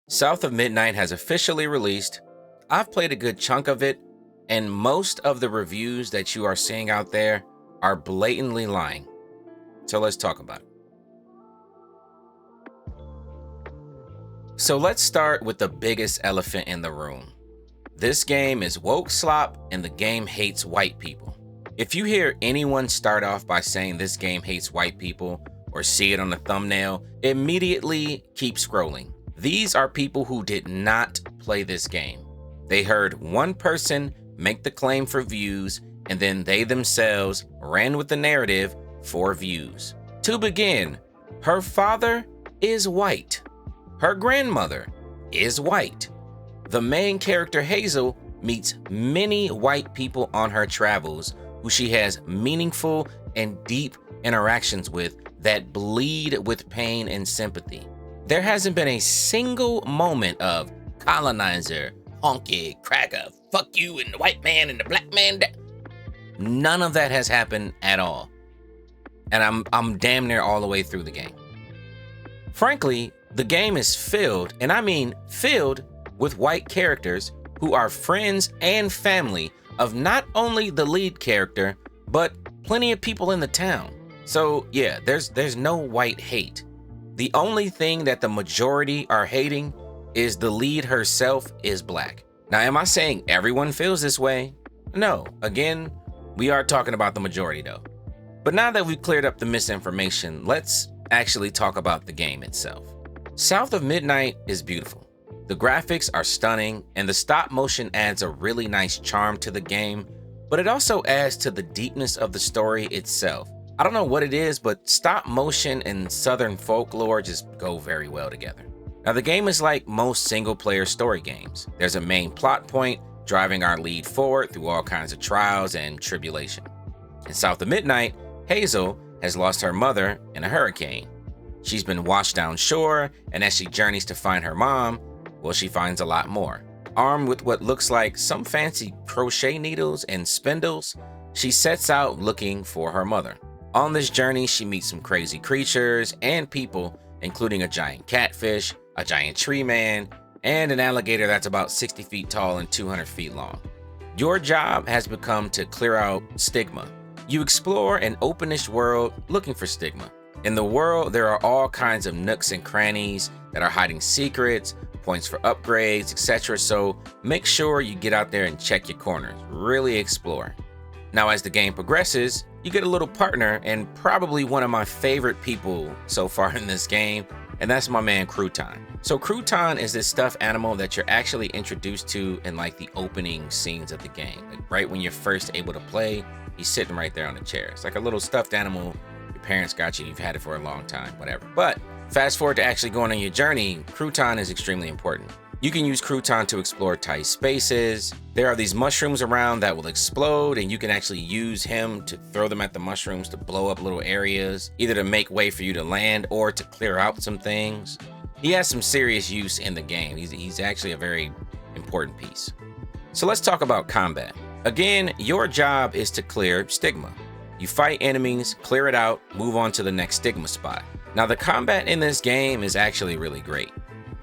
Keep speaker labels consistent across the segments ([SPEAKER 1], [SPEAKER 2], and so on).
[SPEAKER 1] South of Midnight has officially released. I've played a good chunk of it, and most of the reviews that you are seeing out there are blatantly lying. So let's talk about it. So let's start with the biggest elephant in the room. This game is woke slop, and the game hates white people. If you hear anyone start off by saying this game hates white people or see it on the thumbnail, immediately keep scrolling. These are people who did not play this game. They heard one person make the claim for views, and then they themselves ran with the narrative for views. To begin, her father is white. Her grandmother is white. The main character, Hazel, meets many white people on her travels who she has meaningful and deep interactions with that bleed with pain and sympathy. There hasn't been a single moment of colonizer, honky, cracker, fuck you, and the white man and the black man. None of that has happened at all. And I'm damn near all the way through the game. Frankly, the game is filled, and I mean filled, with white characters who are friends and family of not only the lead character, but plenty of people in the town. So yeah, there's no white hate. The only thing that the majority are hating is the lead herself is black. Now, am I saying everyone feels this way? No. Again, we are talking about the majority though. But now that we've cleared up the misinformation, let's actually talk about the game itself. South of Midnight is beautiful. The graphics are stunning, and the stop motion adds a really nice charm to the game, but it also adds to the deepness of the story itself. I don't know what it is, but stop motion and Southern folklore just go very well together. Now, the game is like most single-player story games. There's a main plot point driving our lead forward through all kinds of trials and tribulation. In South of Midnight, Hazel has lost her mother in a hurricane. She's been washed down shore, and as she journeys to find her mom, well, she finds a lot more. Armed with what looks like some fancy crochet needles and spindles, she sets out looking for her mother. On this journey, she meets some crazy creatures and people, including a giant catfish, a giant tree man, and an alligator that's about 60 feet tall and 200 feet long. Your job has become to clear out stigma. You explore an openish world looking for stigma. In the world, there are all kinds of nooks and crannies that are hiding secrets, points for upgrades, etc. So make sure you get out there and check your corners, really explore. Now, as the game progresses, you get a little partner and probably one of my favorite people so far in this game, and that's my man Crouton. So Crouton is this stuffed animal that you're actually introduced to in like the opening scenes of the game. Like right when you're first able to play, he's sitting right there on the chair. It's like a little stuffed animal. Your parents got you, you've had it for a long time, whatever. But fast forward to actually going on your journey, Crouton is extremely important. You can use Crouton to explore tight spaces. There are these mushrooms around that will explode, and you can actually use him to throw them at the mushrooms to blow up little areas, either to make way for you to land or to clear out some things. He has some serious use in the game. He's actually a very important piece. So let's talk about combat. Again, your job is to clear stigma. You fight enemies, clear it out, move on to the next stigma spot. Now, the combat in this game is actually really great.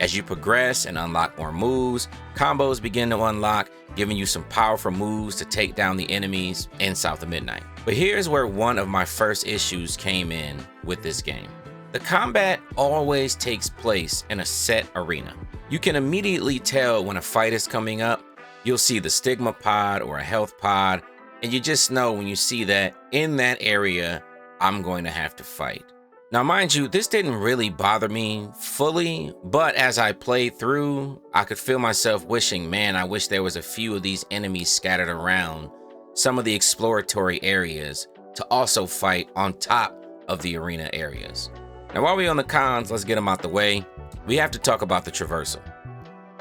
[SPEAKER 1] As you progress and unlock more moves, combos begin to unlock, giving you some powerful moves to take down the enemies in South of Midnight. But here's where one of my first issues came in with this game. The combat always takes place in a set arena. You can immediately tell when a fight is coming up. You'll see the stigma pod or a health pod, and you just know when you see that in that area, I'm going to have to fight. Now, mind you, this didn't really bother me fully, but as I played through, I could feel myself wishing, man, I wish there was a few of these enemies scattered around some of the exploratory areas to also fight on top of the arena areas. Now, while we're on the cons, let's get them out the way. We have to talk about the traversal.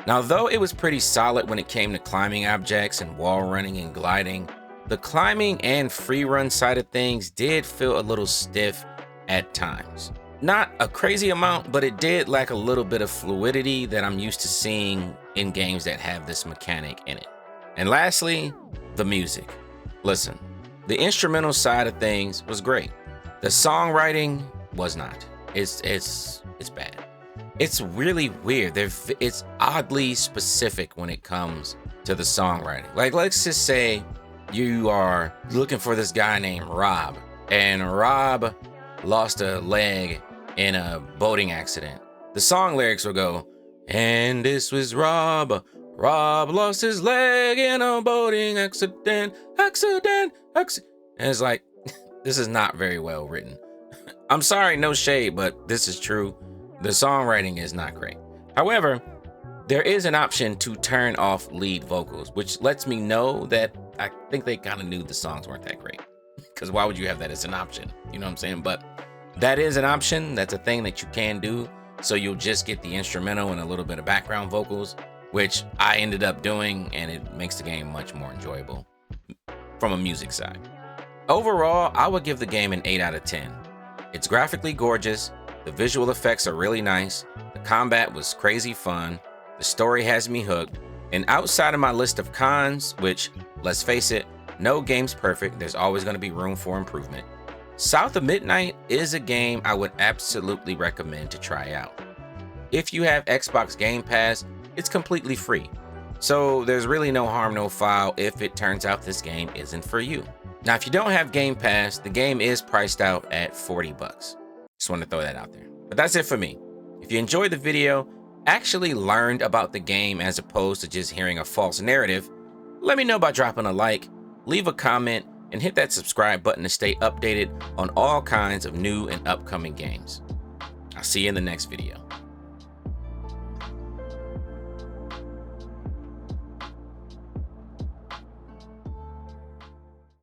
[SPEAKER 1] Now, though it was pretty solid when it came to climbing objects and wall running and gliding, the climbing and free run side of things did feel a little stiff at times. Not a crazy amount, but it did lack a little bit of fluidity that I'm used to seeing in games that have this mechanic in it. And lastly, the music. Listen, the instrumental side of things was great. The songwriting was not. It's bad. It's really weird. It's oddly specific when it comes to the songwriting. Like, let's just say you are looking for this guy named Rob, and Rob lost a leg in a boating accident. The song lyrics will go, and this was Rob. Rob lost his leg in a boating accident. And it's like, this is not very well written. I'm sorry, no shade, but this is true. The songwriting is not great. However, there is an option to turn off lead vocals, which lets me know that I think they kind of knew the songs weren't that great. Because why would you have that as an option? You know what I'm saying? But that is an option. That's a thing that you can do. So you'll just get the instrumental and a little bit of background vocals, which I ended up doing, and it makes the game much more enjoyable from a music side. Overall, I would give the game an 8 out of 10. It's graphically gorgeous. The visual effects are really nice. The combat was crazy fun. The story has me hooked. And outside of my list of cons, which, let's face it, no game's perfect. There's always going to be room for improvement. South of Midnight is a game I would absolutely recommend to try out. If you have Xbox Game Pass, it's completely free. So there's really no harm, no foul if it turns out this game isn't for you. Now, if you don't have Game Pass, the game is priced out at $40. Just want to throw that out there. But that's it for me. If you enjoyed the video, actually learned about the game as opposed to just hearing a false narrative, let me know by dropping a like, leave a comment, and hit that subscribe button to stay updated on all kinds of new and upcoming games. I'll see you in the next video.